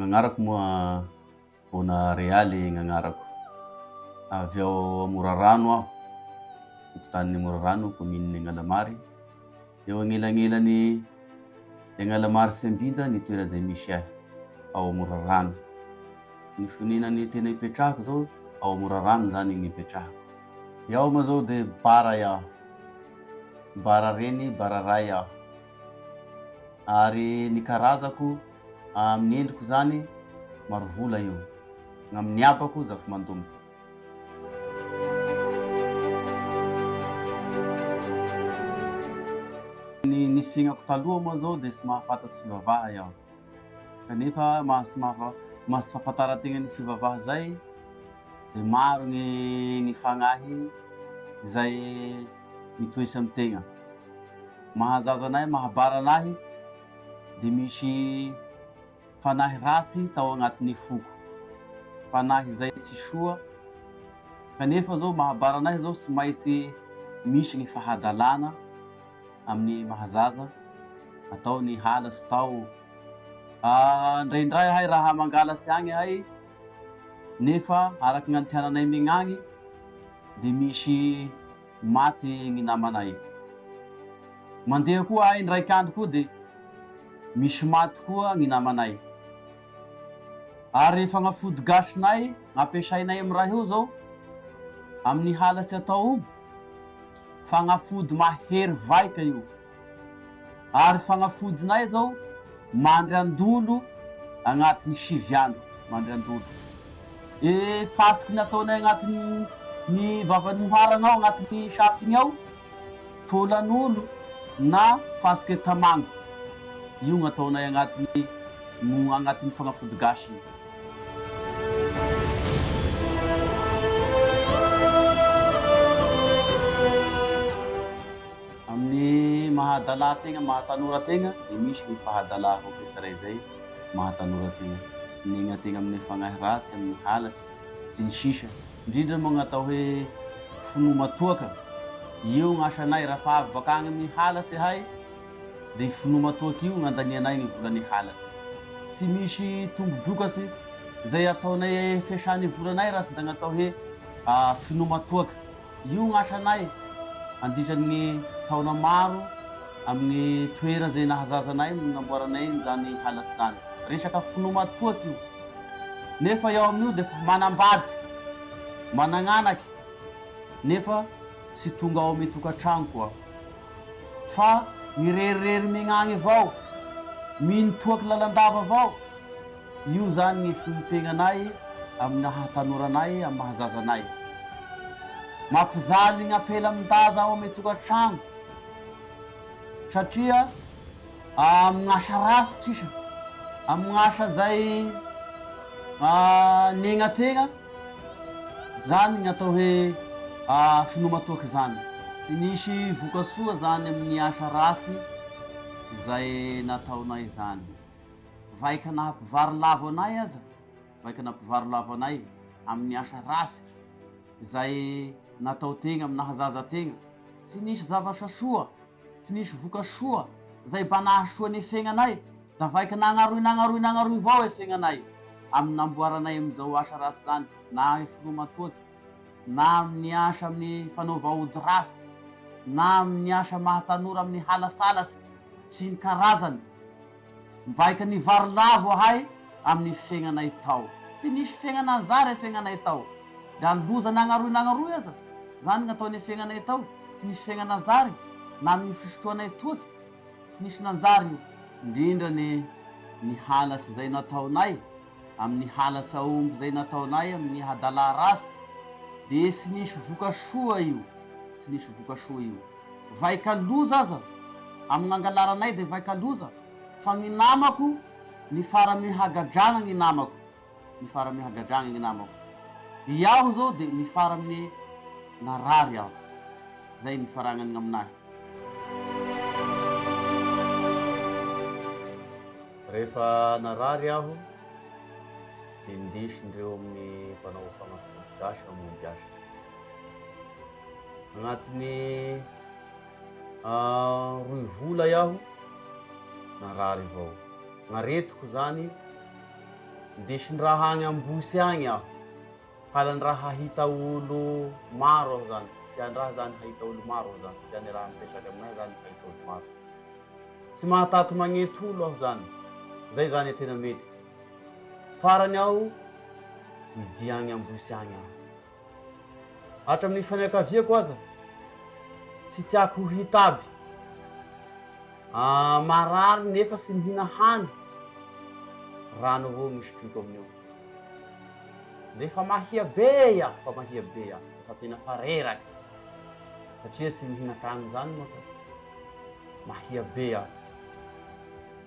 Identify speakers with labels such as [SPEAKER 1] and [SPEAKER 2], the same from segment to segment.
[SPEAKER 1] Gn'agnarako moa Bona Realy gn'agnarako. Avy ao Morarano aho, tokotanin'ny Morarano, commune Agnalamary. Eo agnelagnelany Agnalamary sy Ambinda ny toera zay misy ahy, ao Morarano. Ny foninany tena ipetrahako zao ao Morarano zany gny ipetrahako. Iaho moa zao de Bara iaho, Bara reny, Bara ray aho. Ary ny karazako amin'ny endriko zany Marovola io, gn'amin'ny abako Zafimandomity. Ny fiaignako taloha moa zao de tsy mahafantatsy fivavaha iaho, kanefa mahasy fahafantaran-tegna ny fivavaha zay de maro gny fagnahy zay mitoetra amitegna. Mahazaza anahy, mahabara anahy de misy fanahy rasy tao agnatin'ny foko, fanahy zay tsy soa, kanefa zao mahabara anahy zao tsy maintsy misy gny fahadalana amin'ny mahazaza, ataony halatsy tao. Ndraindray ahay raha mangalatsy agny ahay nefa araky gn'antsiananay megnagny de misy maty gny namanay. Mandeha koa ahay ndraiky andro koa de misy maty koa gny namanay. Ary fagnafody gasinay gn'ampiasainay amy raha io zao amin'ny halatsy atao io, fagnafody mahery vaika io. Ary fagnafodinay zao mandry andolo agnatin'ny 7 andro, mandry andolo. Fasiky nataonay agnatin'ny ny vavan'ny moharagna ao agnatin'ny sakiny ao, tôlan'olo na fasiky tamango. Io gn'ataonay agnatin'ny fagnafody gasy io. Amin'ny mahadalà-tegna, mahatanora-tegna de misy gny fahadalà hôky tsiray zay mahatanora-tegna. Miegna-tegna amin'ny fagnahy ratsy, amin'ny halatsy sy ny sisa. Indrindra moa gn'atao hoe finomatoaka. Io gn'asanay raha fa avy bakagny amin'ny halatsy ahay de finomatoaky io gn'andanianay gny volan'ny halatsy. Tsy misy tombo-drokatsy zay ataonay fiasan'ny volanay raha tsy da gn'atao hoe finomatoaka. Io gn'asanay andritran'ny taona maro amin'ny toera zay nahazazanay namboaranay zany halatsy zany. Resaka finomatoaky io. Nefa iaho amin'io de manambady, managnanaky, nefa tsy tonga ao amy tokantrano koa. Fa mirerirery megnagny avao, minotoaky lalandava avao. Io zany gny fompenanay amin'ny hatanora-nay, amin'ny mahazazanay. Mampizaly gn'apela amin-daza ao amy tokantrano satria gn'asa rasy sisa, gn'asa zay niegnategna, zany gn'atao hoe finomatoaky zany. Tsy nisy vokasoa zany amin'ny asa rasy zay nataonay zany. Vaika nahampivary lavo anay aza, vaika nahampivary lavo anay amin'ny asa rasy zay nataotegna amy nahazaza-tegna. Tsy nisy zavatra soa, tsy nisy vokasoa zay mba nahasoa ny fiaignanay, da vaika nagnaroy avao e fiaignanay amin'ny namboaranay amizao asa rasy zany, na finomatoaky, na amin'ny asa amin'ny fanaova ody rasy, na amin'ny asa mahatanora amin'ny halasalatsy sy ny karazany. Vaika nivary lavo ahay amin'ny fiaignanay tao. Tsy nisy fiaignana anjara e fiaignanay tao. Da loza nagnaroy aza, zany gn'ataony fiaignanay tao. Tsy nisy fiaignana anjara na amin'ny fisotroanay toaky, tsy nisy nanjary io. Indrindra ny halatsy zay nataonay, amin'ny halatsy aomby zay nataonay amin'ny hadalà rasy, de tsy nisy vokasoa io, tsy nisy vokasoa io. Vaika loza aza amin'ny angalaranay de vaika loza, fa gny namako nifara mihagadragna gny namako, nifara mihagadragna gny namako. Iaho zao de nifara amin'ny narary aho. Zay nifaragnany aminahy. Rehefa narary aho de ndesindreo amin'ny mpanao fagnafody gasy mamonjy asa. Agnatin'ny 2 vola iaho narary avao. Gn'aretiko zany Ndesiny raha agny Ambosy agny aho. Halany raha hahita olo maro aho zany. Tsy tiany raha zany hahita olo maro aho zany. Tsy tiany raha mipetraky aminahy zany hahita olo maro. Tsy mahatato magnety olo aho zany. Zay zany e tena mety. Farany aho midia agny Ambosy agny aho. Hatramin'ny fianakaviako aza tsy tiako ho hita aby. Marary nefa tsy mihina hany. Rano avao misotroko amin'io. Nefa mahia be aho, fa mahia be aho. Efa tena fa reraky. Satria tsy mihina-kany zany moa ka. Mahia be aho.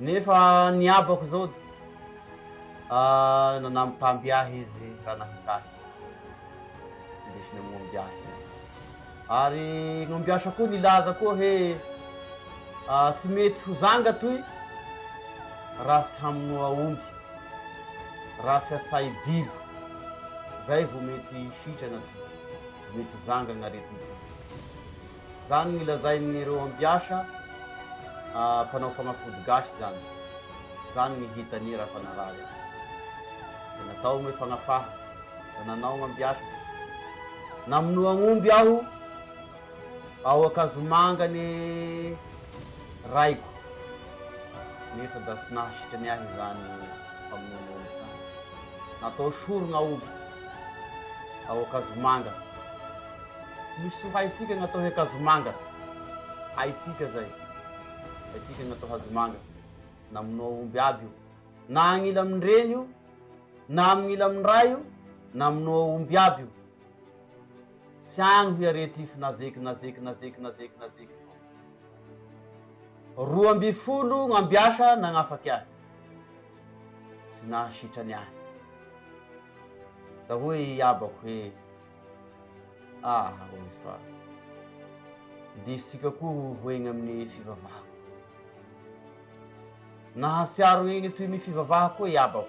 [SPEAKER 1] Nefa ny abako zao nanambitamby ahy izy raha nahita ahy. Indesiny amombiasa. Ary ngombiasa koa nilaza koa he tsy mety ho zanga toy raha tsy hamonoa omby, raha tsy asay bily. Zay vao mety sitrana toy, mety zanga gn'aretiny toy. Zany nilazain'ireo ambiasa mpanao fagnafody gasy zany. Zany ny hitany raha fanarary. Natao moa fagnafaha, nanao gn'ambiasa. Namonoa omby aho ao Akazomangany raiko. Nefa da tsy nahasitrany ahy zany famonoa omby zany. Natao soro gn'aomby ao Akazomanga. Tsy misy haisika gn'atao hoe Akazomanga. Haisika zay. Haisika gn'atao Hazomanga. Namonoa omby aby io. Na agnila amindreny io, na amin'ila amindray io, namonoa omby aby io. Tsy agny hoe arety ify nazeky. 12 gn'ambiasa nagnafaky ahy. Tsy nahasitrany ahy. Da hoe abako hoe hoy fa ndesitsika koa hoegny amin'ny fivavahako. Nahatsiaro egny toy ny fivavahako koa abako.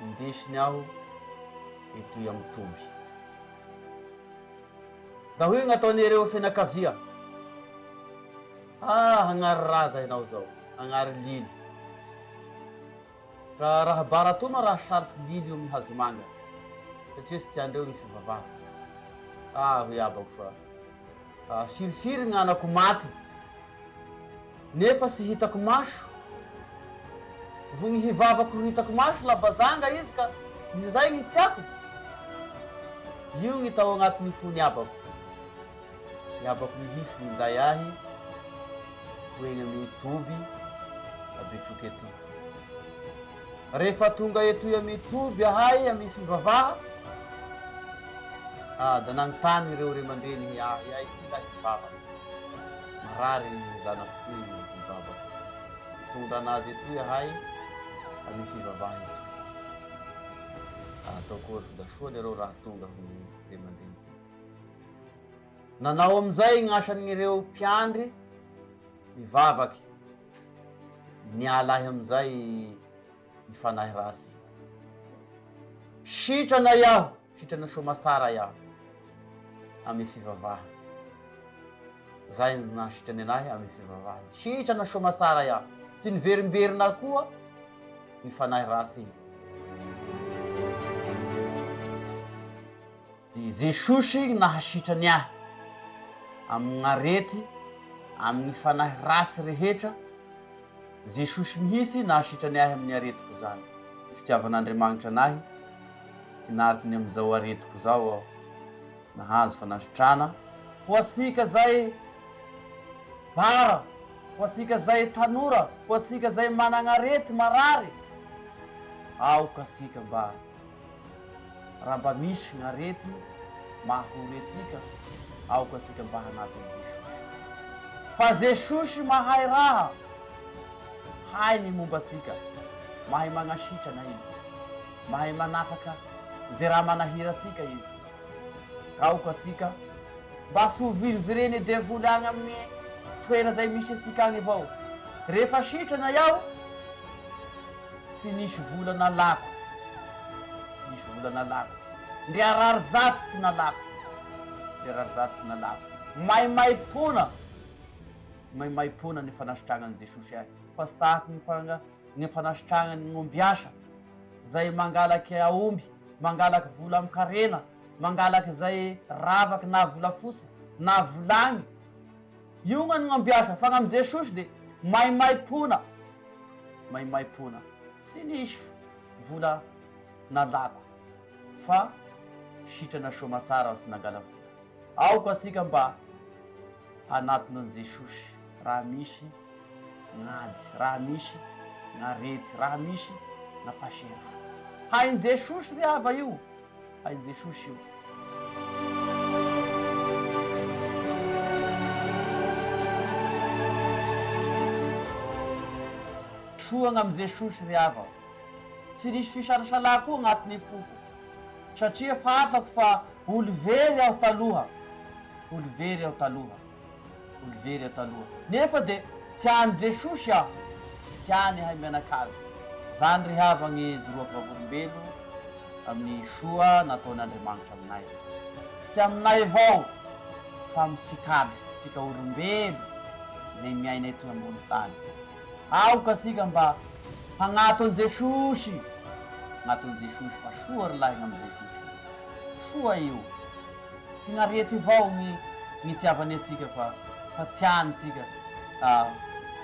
[SPEAKER 1] Ndesiny aho etoy amin'ny Toby. Da hoe gn'ataon'ireo fianakavia. Hagnary raza ianao zao, hagnary lily. Ka raha baratona raha sarotsy lily io Hazomanga. Satria tsy tiandreo ny fivavahako. Hoy abako fa firifiry gn'anako maty. Nefa tsy hitako maso. Vo ny hivavako hitako maso la bazanga izy ka zay ny tiako. Io ny tao agnatin'ny fony abako. Ny abako mihisy minday ahy hoegny amin'ny Toby abetroky ety. Rehefa tonga etoy amin'ny Toby ahay amin'ny fivavaha, da nagnontany ireo ray aman-dreny iahy ty hivavaka. Marary zanako toy hivavaka. Tondra anazy etoy ahay amin'ny fivavaha etoy. Ataoko da soa lereo raha tonga amin'ny ray aman-dreny. Nanao amizay gn'asan'ireo mpiandry mivavaky. Nialahy amizay ny fanahy rasy. Sitrana iaho, sitrana soamasara iaho amin'ny fivavaha. Zay ny nahasitrany anahy amin'ny fivavaha. Sitrana soamasara iaho. Tsy niverimberina koa ny fanahy rasy. Jesosy nahasitrany ahy amin'ny arety, amin'ny fanahy rasy rehetra. Jesosy mihitsy nahasitrany ahy amin'ny aretiko zany. Fitiavan'Andriamanitra anahy, tinariky ny amizao aretiko zao aho. Nahazo fanasitrana. Ho asika zay bara, ho asika zay tanora, ho asika zay manan'arety marary. Aoka asika mba raha mba misy gn'arety mahahory asika, aoka asika mba hanatin'i Jesosy. Fa Jesosy mahay raha, hay ny momba asika, mahay magnasitrana izy, mahay manafaka zay raha manahira asika izy. Aoka asika mba tsy ho virivireny devoly agny amin'ny toera zay misy asika agny avao. Rehefa sitrana iaho, tsy nisy vola nalako, tsy nisy vola nalako. Ndre arary zato tsy nalako, ndre arary zato tsy nalako. Maimaipona ny fanasitragnan'i Jesosy ahy. Fa tsy tahaky ny fanasitragnan'ny gn'ombiasa. zay mangalaky aomby, mangalaky vola amy karena, mangalaky zay ravaky na vola fosa na volagny, io gn'any gn'ambiasa. Fa gn'amy Jesosy de maimaipona, maimaipona, tsy nisy vola nalako fa sitrana soa masara aho tsy nangala vola. Ao ko asika mba anatony an Jesosy, raha misy gn'ady, raha misy gn'arety, raha misy gn'afasera. Hain Jesosy ry hava io, hain Jesosy io. Soa gn'amy Jesosy ry hava, tsy nisy fisalasalà koa agnatiny foko, satria fantako fa olo very aho taloha, olo very aho taloha, olo very aho taloha, nefa de tiany Jesosy aho, tiany hay mianakavy. Zany ry hava gny zoroako vavolombelo amin'ny soa nataon'Andriamanitra aminay, tsy aminay avao fa amy sikaby, sika olombelo zay miaina eto ambony tany. Aoka asika mba hagnato an Jesosy, hagnato an Jesosy, fa soa ry lahy gn'amy Jesosy, soa io. Tsy gn'arety avao gny tiavany asika fa tiany sika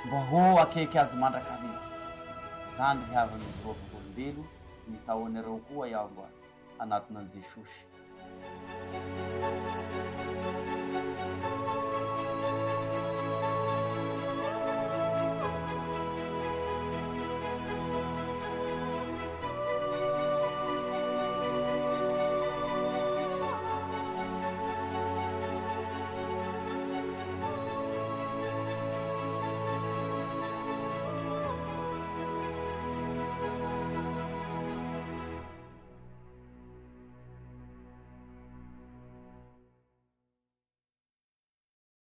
[SPEAKER 1] mba ho akeky azy mandrakariva. Zany ry havany zoroako olombelo, nitaonareo koa iaho mba hanaton'an Jesosy.